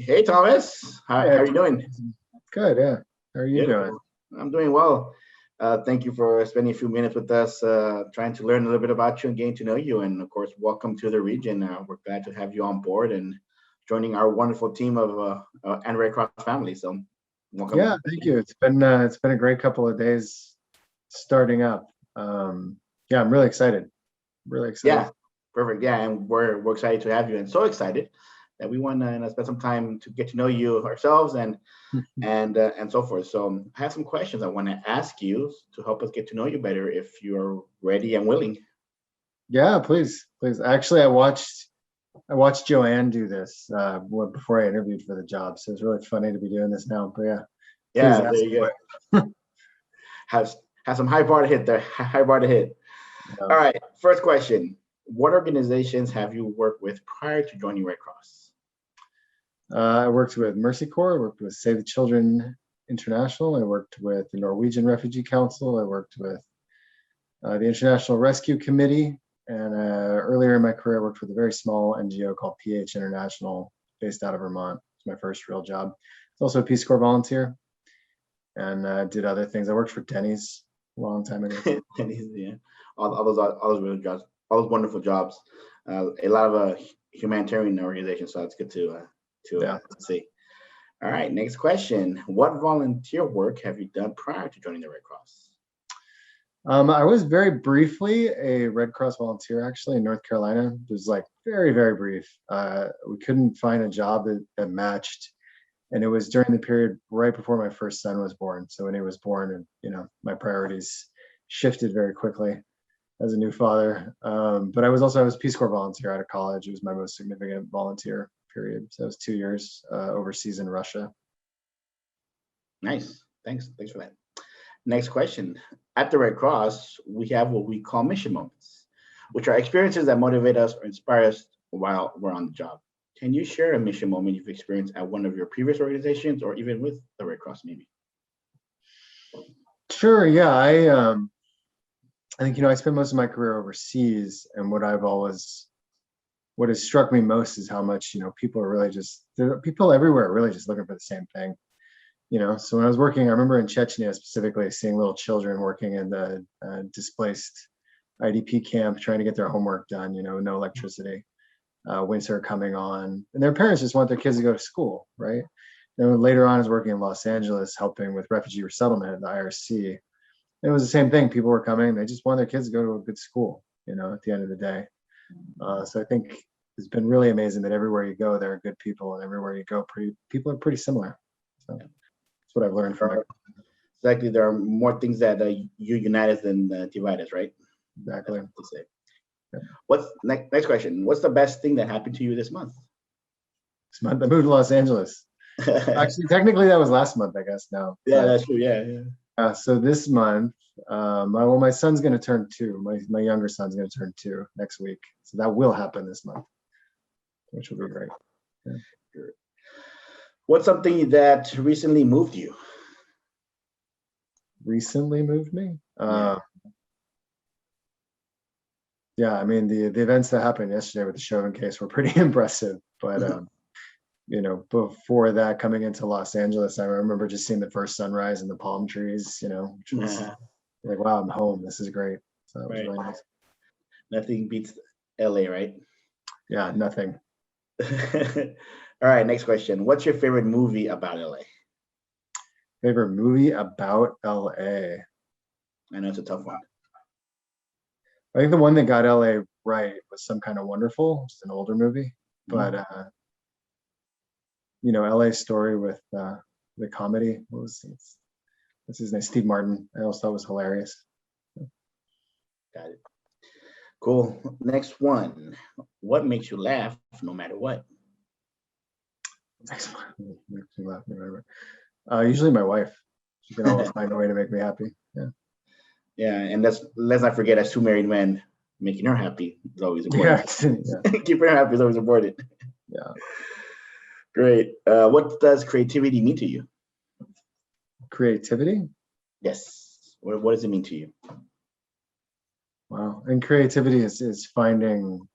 Hey, Thomas. How Yeah, are you doing? good. Yeah. How are you Good. doing? I'm doing well. Thank you for spending a few minutes with us, trying to learn a little bit about you and getting to know you. And of course, welcome to the region. We're glad to have you on board and joining our wonderful team of and Red Cross family. So, welcome. Yeah, thank you. It's been a great couple of days starting up. Yeah, I'm really excited. Really excited. Yeah, perfect. Yeah, and we're excited to have you, and so excited that we want to spend some time to get to know you ourselves and so forth. So I have some questions I want to ask you to help us get to know you better if you're ready and willing. Yeah, please, please. Actually, I watched Joanne do this before I interviewed for the job, so it's really funny to be doing this now. But yeah, please Yeah, there ask you away. go. Have have some high bar to hit there. High bar to hit. All Um, right. First question: what organizations have you worked with prior to joining Red Cross? I worked with Mercy Corps. I worked with Save the Children International. I worked with the Norwegian Refugee Council. I worked with the International Rescue Committee. And earlier in my career, I worked with a very small NGO called PH International, based out of Vermont. It's my first real job. It's also a Peace Corps volunteer, and did other things. I worked for Denny's a long time ago. Yeah, all those real jobs, all those wonderful jobs. A lot of humanitarian organizations, so it's good Yeah. to see. All right, next question. What volunteer work have you done prior to joining the Red Cross? I was very briefly a Red Cross volunteer actually in North Carolina. It was like very, very brief. We couldn't find a job that matched. And it was during the period right before my first son was born. So when he was born, and my priorities shifted very quickly as a new father. But I was a Peace Corps volunteer out of college. It was my most significant volunteer period. So it was 2 years overseas in Russia. Nice. Thanks for that. Next question. At the Red Cross, we have what we call mission moments, which are experiences that motivate us or inspire us while we're on the job. Can you share a mission moment you've experienced at one of your previous organizations or even with the Red Cross, maybe? Sure. Yeah. I think I spent most of my career overseas, and what has struck me most is how much people are really people everywhere are really just looking for the same thing. So when I was working, I remember in Chechnya specifically seeing little children working in the displaced IDP camp, trying to get their homework done. No electricity, winter coming on, and their parents just want their kids to go to school, right? Then later on, I was working in Los Angeles, helping with refugee resettlement at the IRC. And it was the same thing. People were coming; they just want their kids to go to a good school. At the end of the day. So I think it's been really amazing that everywhere you go, there are good people, and everywhere you go, people are pretty similar. So that's what I've learned from it. Exactly. There are more things that you unite us than divide us, right? Exactly. To say. Yeah. What's next question? What's the best thing that happened to you this month? This month I moved to Los Angeles. Actually, technically that was last month, I guess now. Yeah, that's true. Yeah. So this month, my son's going to turn 2. My younger son's going to turn 2 next week. So that will happen this month, which will be great. Yeah. What's something that recently moved you? Recently moved me? Yeah, I mean the events that happened yesterday with the Chauvin case were pretty impressive. But before that, coming into Los Angeles, I remember just seeing the first sunrise and the palm trees, which was like, wow, I'm home. This is great. So that was really nice. Nothing beats LA, right? Yeah, nothing. All right, next question. What's your favorite movie about LA? Favorite movie about LA? I know it's a tough one. I think the one that got LA right was Some Kind of Wonderful. It's an older movie, but LA Story with the comedy. What's his name? Steve Martin. I also thought was hilarious. Got it. Cool. Next one. What makes you laugh no matter what? Next one. Makes me laugh no matter what. Usually my wife. She can always find a way to make me happy. Yeah. Yeah, and let's not forget, as 2 married men, making her happy is always important. Yeah. Keeping her happy is always important. Yeah. Great. What does creativity mean to you? Creativity? Yes. What does it mean to you? Wow. And creativity is finding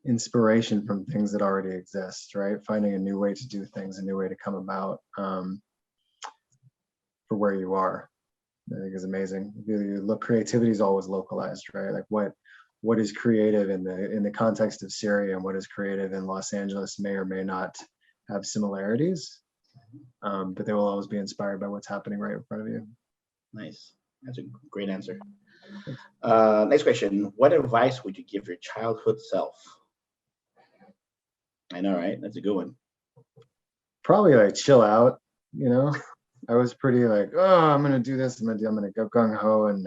inspiration from things that already exist, right? Finding a new way to do things, a new way to come about for where you are, I think is amazing. You look, creativity is always localized, right? Like what is creative in the context of Syria and what is creative in Los Angeles may or may not have similarities, but they will always be inspired by what's happening right in front of you. Nice. That's a great answer. Next question. What advice would you give your childhood self? I know, right? That's a good one. Probably like chill out, you know. I was pretty like, oh, I'm gonna do this, I'm gonna go gung ho, and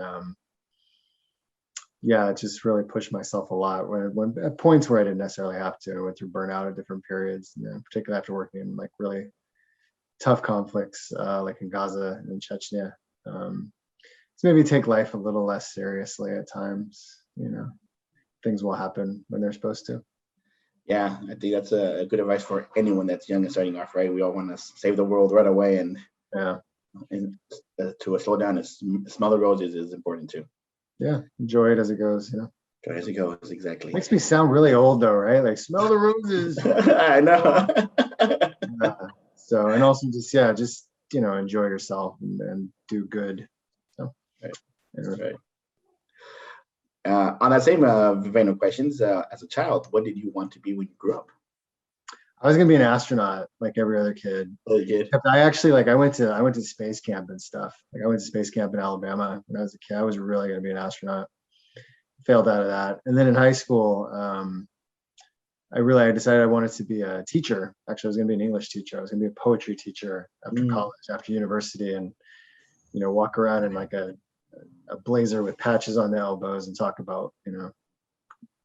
yeah, just really pushed myself a lot when at points where I didn't necessarily have to. I went through burnout at different periods, you know, particularly after working in like really tough conflicts, like in Gaza and Chechnya. So maybe take life a little less seriously at times. You know, things will happen when they're supposed to. Yeah, I think that's a good advice for anyone that's young and starting off, right? We all want to save the world right away, and Yeah, to slow down and smell the roses is important too. Yeah, enjoy it as it goes, you know. Enjoy as it goes, exactly. Makes me sound really old though, right? Like smell the roses. I know. So, and also just you know, enjoy yourself and do good. So, right. Anyway. Right. On that same vein of questions, as a child, what did you want to be when you grew up? I was gonna be an astronaut like every other kid. Oh, you did? Except I actually like I went to space camp and stuff. Like I went to space camp in Alabama when I was a kid. I was really gonna be an astronaut. Failed out of that. And then in high school, I decided I wanted to be a teacher. Actually, I was gonna be an English teacher. I was gonna be a poetry teacher after college, after university, and you know, walk around in like a blazer with patches on the elbows and talk about, you know,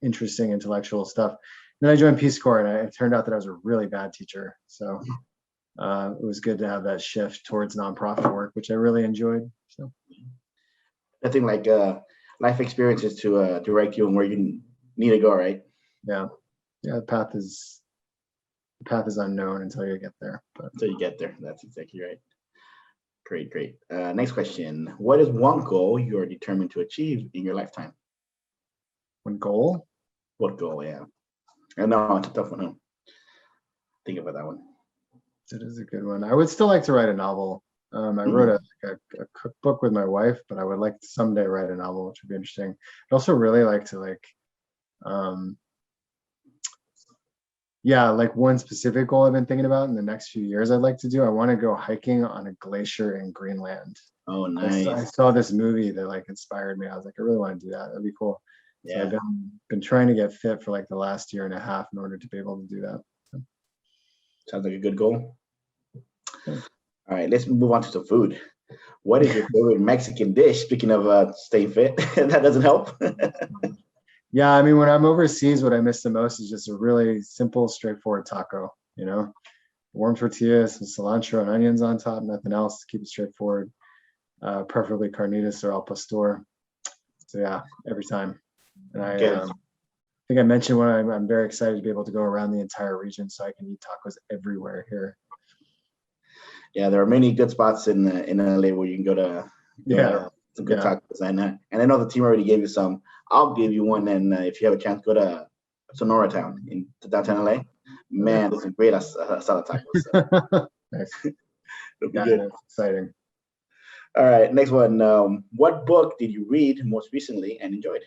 interesting intellectual stuff. Then I joined Peace Corps, and it turned out that I was a really bad teacher. So it was good to have that shift towards nonprofit work, which I really enjoyed. So I think like life experiences to direct you and where you need to go, right? Yeah, the path is unknown until you get there. But until you get there, that's exactly right. Great. Next question. What is one goal you are determined to achieve in your lifetime? One goal? What goal? Yeah. I know it's a tough one. Huh? Think about that one. It is a good one. I would still like to write a novel. I wrote a cookbook with my wife, but I would like to someday write a novel, which would be interesting. I'd also really like to like one specific goal I've been thinking about in the next few years I'd like to do. I want to go hiking on a glacier in Greenland. Oh, nice. I saw this movie that like inspired me. I was like, I really want to do that. That'd be cool. Yeah. So I've been trying to get fit for like the last year and a half in order to be able to do that. Sounds like a good goal. All right, let's move on to some food. What is your favorite Mexican dish? Speaking of staying fit, that doesn't help. Yeah, I mean, when I'm overseas, what I miss the most is just a really simple, straightforward taco, you know, warm tortillas, some cilantro and onions on top, nothing else, keep it straightforward, preferably carnitas or al pastor. So yeah, every time. And I think I mentioned when I'm very excited to be able to go around the entire region so I can eat tacos everywhere here. Yeah, there are many good spots in LA where you can go to some good tacos. And I know the team already gave you some. I'll give you one, and if you have a chance, go to Sonora Town in downtown LA. Man, there's some great asada tacos. So. Nice. It'll be good. That's exciting. All right, next one. What book did you read most recently and enjoyed?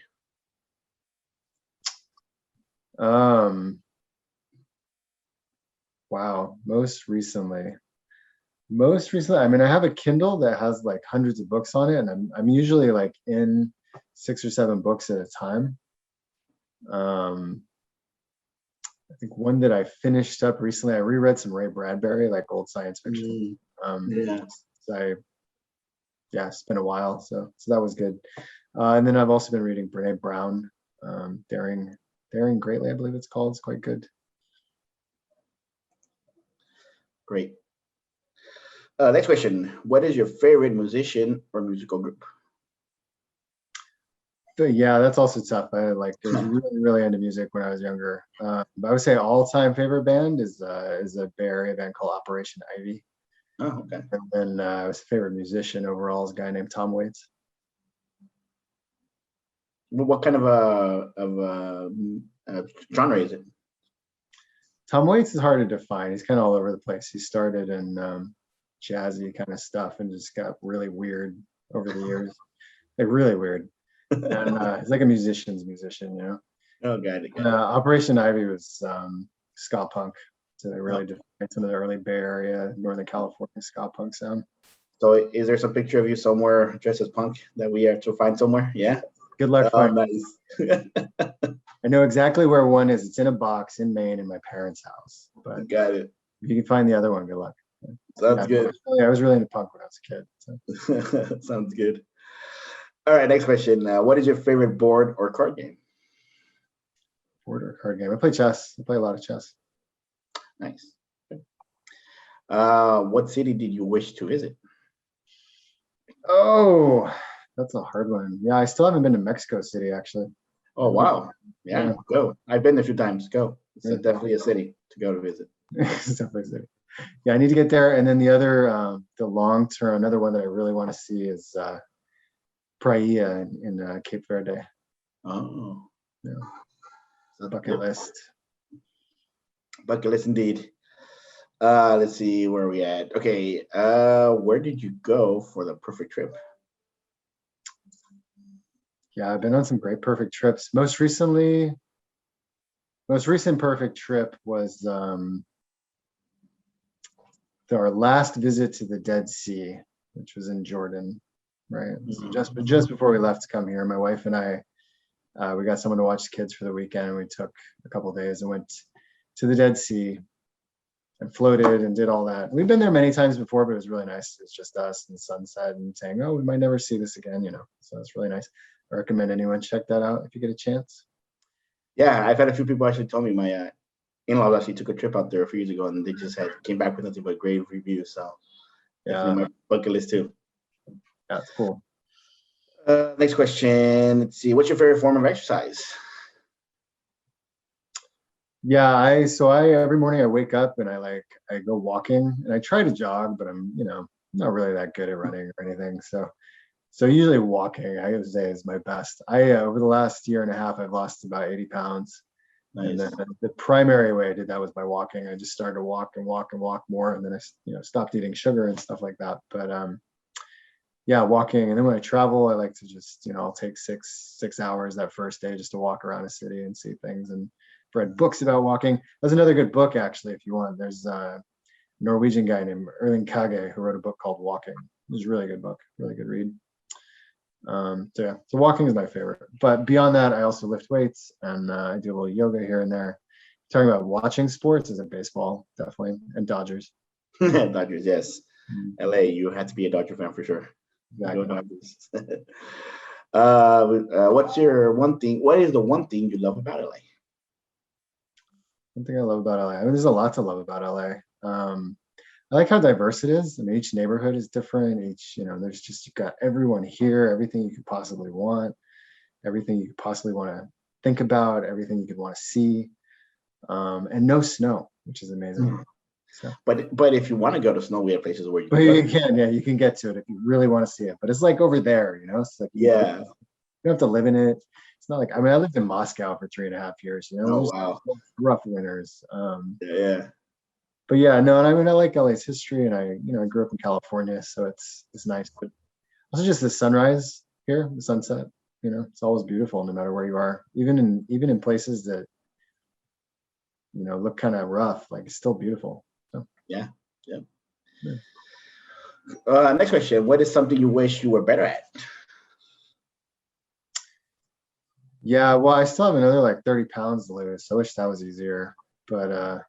Wow, most recently, I mean, I have a Kindle that has like hundreds of books on it, and I'm usually like in 6 or 7 books at a time. I think one that I finished up recently, I reread some Ray Bradbury, like old science fiction. It's been a while, so that was good. And then I've also been reading Brene Brown, Daring Greatly, I believe it's called. It's quite good. Great. Next question. What is your favorite musician or musical group? Yeah, that's also tough. I was really into music when I was younger. But I would say all-time favorite band is a Bay Area band called Operation Ivy. Oh, okay. And then his favorite musician overall is a guy named Tom Waits. What kind of genre is it? Tom Waits is hard to define. He's kind of all over the place. He started in jazzy kind of stuff and just got really weird over the years, like really weird. And he's like a musician's musician, you know. Oh, got it. Operation Ivy was ska punk, so they really defined some of the early Bay Area, Northern California ska punk sound. So, is there some picture of you somewhere dressed as punk that we have to find somewhere? Yeah. Good luck finding. Nice. I know exactly where one is. It's in a box in Maine in my parents' house. But got it. if you can find the other one, good luck. Sounds good. I was really into punk when I was a kid. So. Sounds good. All right, next question. What is your favorite board or card game? Board or card game? I play chess. I play a lot of chess. Nice. What city did you wish to visit? Oh, that's a hard one. Yeah, I still haven't been to Mexico City, actually. Oh, wow. Yeah, go. I've been there a few times. Go. It's definitely a city to go to visit. It's definitely a city. Yeah, I need to get there. And then the other, the long term, another one that I really want to see is Praia in Cape Verde. Oh. Yeah. Bucket list. Bucket list indeed. Let's see where are we at. Okay. Where did you go for the perfect trip? Yeah, I've been on some great perfect trips. Most recent perfect trip was our last visit to the Dead Sea, which was in Jordan, right? Mm-hmm. Just before we left to come here, my wife and I, we got someone to watch the kids for the weekend, and we took a couple of days and went to the Dead Sea and floated and did all that. We've been there many times before, but it was really nice. It's just us and the sunset and saying, oh, we might never see this again, you know. So it's really nice. I recommend anyone check that out if you get a chance. Yeah, I've had a few people actually tell me my in-laws actually took a trip out there a few years ago, and they just came back with nothing but great reviews. So yeah, my bucket list too. Yeah, it's cool. Next question. Let's see. What's your favorite form of exercise? Yeah, I every morning I wake up and I go walking, and I try to jog, but I'm not really that good at running or anything. So usually walking, I would say, is my best. Over the last year and a half, I've lost about 80 pounds. Nice. And then the primary way I did that was by walking. I just started to walk and walk and walk more, and then I stopped eating sugar and stuff like that. But yeah, walking. And then when I travel, I like to just I'll take six hours that first day just to walk around a city and see things. And read books about walking. There's another good book actually, if you want. There's a Norwegian guy named Erling Kage who wrote a book called Walking. It was a really good book, really good read. So walking is my favorite. But beyond that, I also lift weights and I do a little yoga here and there. Talking about watching sports, is it baseball, definitely, and Dodgers. Dodgers, yes. LA, you had to be a Dodger fan for sure. Exactly. What is the one thing you love about LA? One thing I love about LA. I mean, there's a lot to love about LA. I like how diverse it is. I mean, each neighborhood is different. You've got everyone here, everything you could possibly want, everything you could possibly want to think about, everything you could want to see, and no snow, which is amazing. So. But if you want to go to snow, we have places where you can get to it if you really want to see it. But it's like over there, It's like you don't have to live in it. It's not like I lived in Moscow for 3.5 years. Oh wow, rough winters. Yeah. But yeah, no, and I like LA's history, and I grew up in California, so it's nice. But also just the sunrise here, the sunset. It's always beautiful, no matter where you are. Even in places that look kind of rough, like it's still beautiful. So. Yeah. Next question: what is something you wish you were better at? Yeah, well, I still have another like 30 pounds to lose, so I wish that was easier. But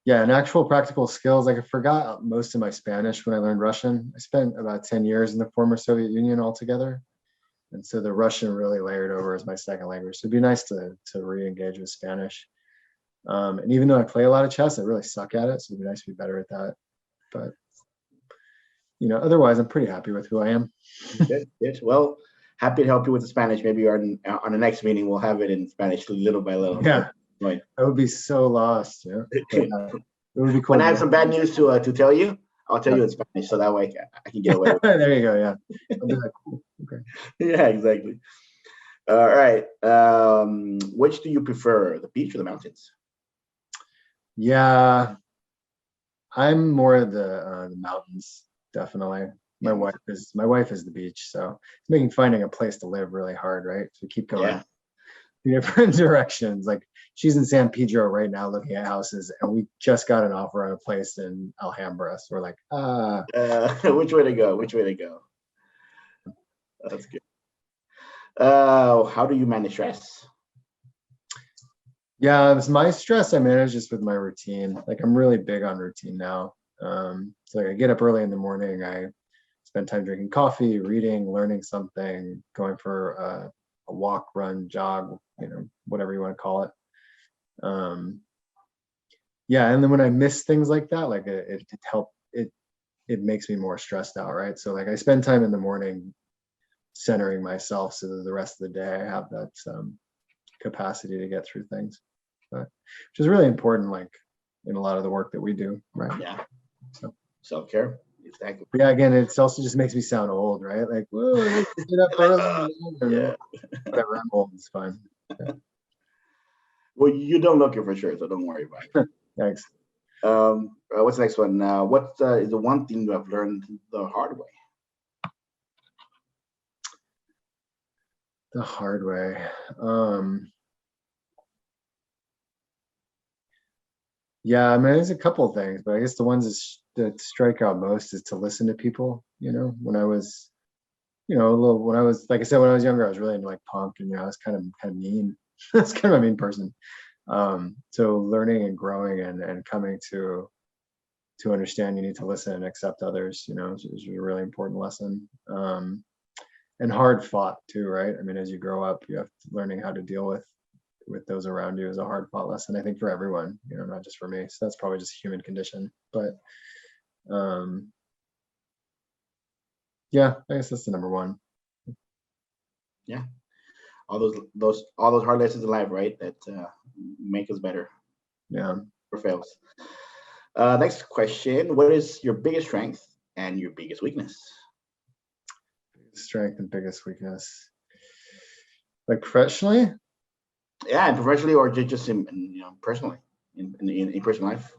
yeah, in actual practical skills, like I forgot most of my Spanish when I learned Russian. I spent about 10 years in the former Soviet Union altogether. And so the Russian really layered over as my second language. So it'd be nice to re-engage with Spanish. And even though I play a lot of chess, I really suck at it. So it'd be nice to be better at that. But, otherwise, I'm pretty happy with who I am. Good. Well, happy to help you with the Spanish. Maybe on the next meeting, we'll have it in Spanish little by little. Yeah. Right. I would be so lost. It would be cool. When I have some bad news to tell you, I'll tell you in Spanish, so that way I can get away with it. There you go. Yeah. I'll be like, cool. Okay. Yeah, exactly. All right. Which do you prefer, the beach or the mountains? Yeah, I'm more of the mountains, definitely. My Yeah, wife is the beach, so it's making finding a place to live really hard, right? So we keep going yeah. different directions. Like she's in San Pedro right now looking at houses, and we just got an offer on a place in Alhambra. So we're like, Which way to go? Which way to go? That's good. How do you manage stress? yeah, it's my stress I manage just with my routine. Like I'm really big on routine now. So like I get up early in the morning, I spend time drinking coffee, reading, learning something, going for a walk, run, jog, whatever you want to call it. Um, yeah, and then when I miss things like that, like it makes me more stressed out, right? So like I spend time in the morning centering myself so that the rest of the day I have that capacity to get through things, which is really important, like in a lot of the work that we do, right? Yeah. So Self-care. Exactly. yeah, again, it also just makes me sound old, right? Like, whoa, I get up Like, early, yeah. whatever. I'm old, it's fine. Well, you don't look it for sure, so don't worry about it. Thanks. What's the next one? What is the one thing you have learned the hard way? The hard way. Yeah, I mean, there's a couple of things, but I guess the ones that strike out most is to listen to people. When I was, when I was, like I said, when I was younger, I was really into like punk, and I was kind of mean. That's kind of a mean person. So learning and growing and coming to understand you need to listen and accept others, is a really important lesson. And hard fought too, right? I mean, as you grow up, you have to learning how to deal with those around you is a hard fought lesson, I think, for everyone, not just for me. So that's probably just a human condition. But yeah, I guess that's the number one. Yeah. All those hard lessons in life, right? That make us better Yeah. or fails. Next question. What is your biggest strength and your biggest weakness? Strength and biggest weakness. Like professionally? Yeah, and professionally or just in personally, in personal life.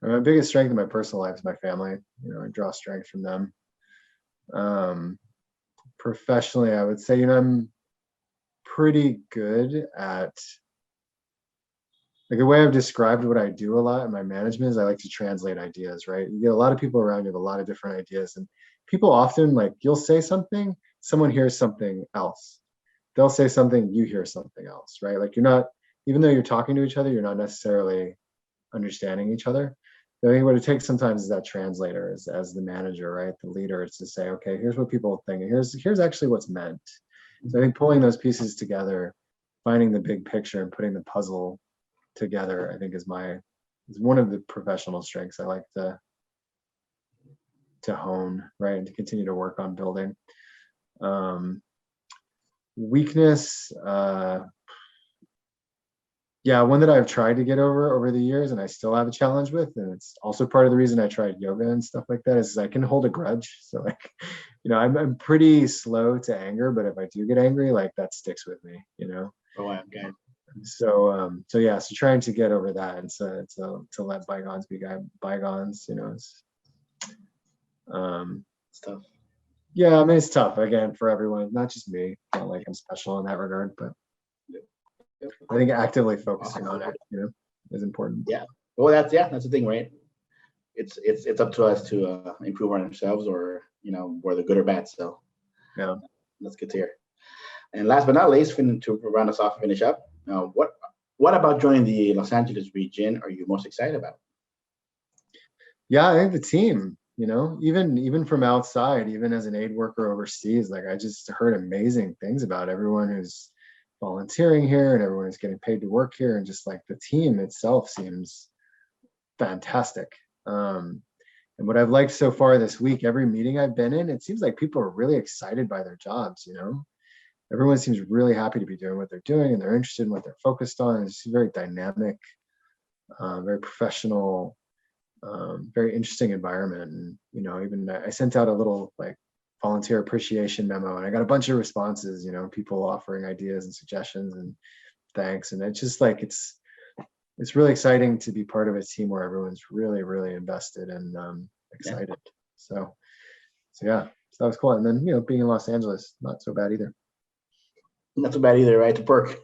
My biggest strength in my personal life is my family. I draw strength from them. Professionally, I would say, I'm pretty good at, like, the way I've described what I do a lot in my management is I like to translate ideas, right? You get a lot of people around you with a lot of different ideas, and people often, like, you'll say something, someone hears something else. They'll say something, you hear something else, right? Like you're not, even though you're talking to each other, you're not necessarily understanding each other. I think what it takes sometimes is that translator, as the manager, right? The leader, is to say, okay, here's what people think, and here's actually what's meant. So I think pulling those pieces together, finding the big picture and putting the puzzle together, I think is one of the professional strengths I like to hone, right? And to continue to work on building. Weakness, yeah, one that I've tried to get over the years, and I still have a challenge with, and it's also part of the reason I tried yoga and stuff like that, is I can hold a grudge. So like, I'm pretty slow to anger, but if I do get angry, like that sticks with me. Oh, okay. So yeah, so trying to get over that, and to let bygones be bygones, It's tough. yeah, I mean, it's tough again for everyone, not just me. Not like I'm special in that regard, but I think actively focusing on it, is important. Yeah. Well, that's the thing, right? It's up to us to improve on ourselves, or whether good or bad. So Yeah. that's good to hear. And last but not least, to round us off and finish up, what about joining the Los Angeles region are you most excited about? Yeah, I think the team, even from outside, even as an aid worker overseas, like I just heard amazing things about everyone who's volunteering here and everyone who's getting paid to work here, and just like the team itself seems fantastic. And what I've liked so far this week, every meeting I've been in, it seems like people are really excited by their jobs. Everyone seems really happy to be doing what they're doing, and they're interested in what they're focused on. It's a very dynamic, very professional, very interesting environment. And even I sent out a little like volunteer appreciation memo, and I got a bunch of responses, people offering ideas and suggestions and thanks. And it's just like, it's really exciting to be part of a team where everyone's really, really invested and excited. So yeah, so that was cool. And then, being in Los Angeles, not so bad either. Not too bad either, right? To perk.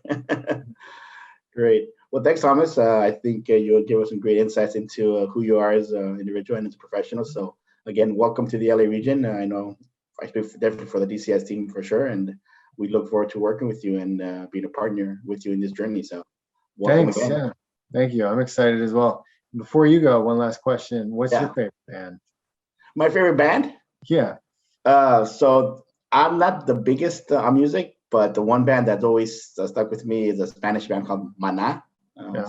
Great. Well, thanks, Thomas. I think you'll give us some great insights into who you are as an individual and as a professional. So again, welcome to the LA region. I know I speak definitely for the DCS team for sure, and we look forward to working with you and being a partner with you in this journey. So welcome Thanks. again. Yeah, thank you. I'm excited as well. Before you go, one last question. What's your favorite band? My favorite band? Yeah. So I'm not the biggest on music, but the one band that's always stuck with me is a Spanish band called Maná,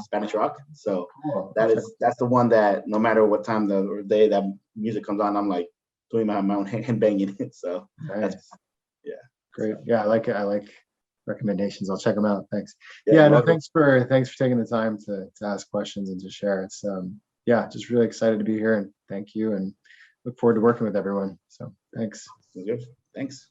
Spanish rock. So Cool. that's the one that no matter what time or day that music comes on, I'm like doing my own hand banging it. So nice. Yeah. Great. Yeah, I like it. I like recommendations. I'll check them out. Thanks. Yeah, no, thanks for taking the time to ask questions and to share. It's just really excited to be here, and thank you, and look forward to working with everyone. So thanks. Good. Thanks.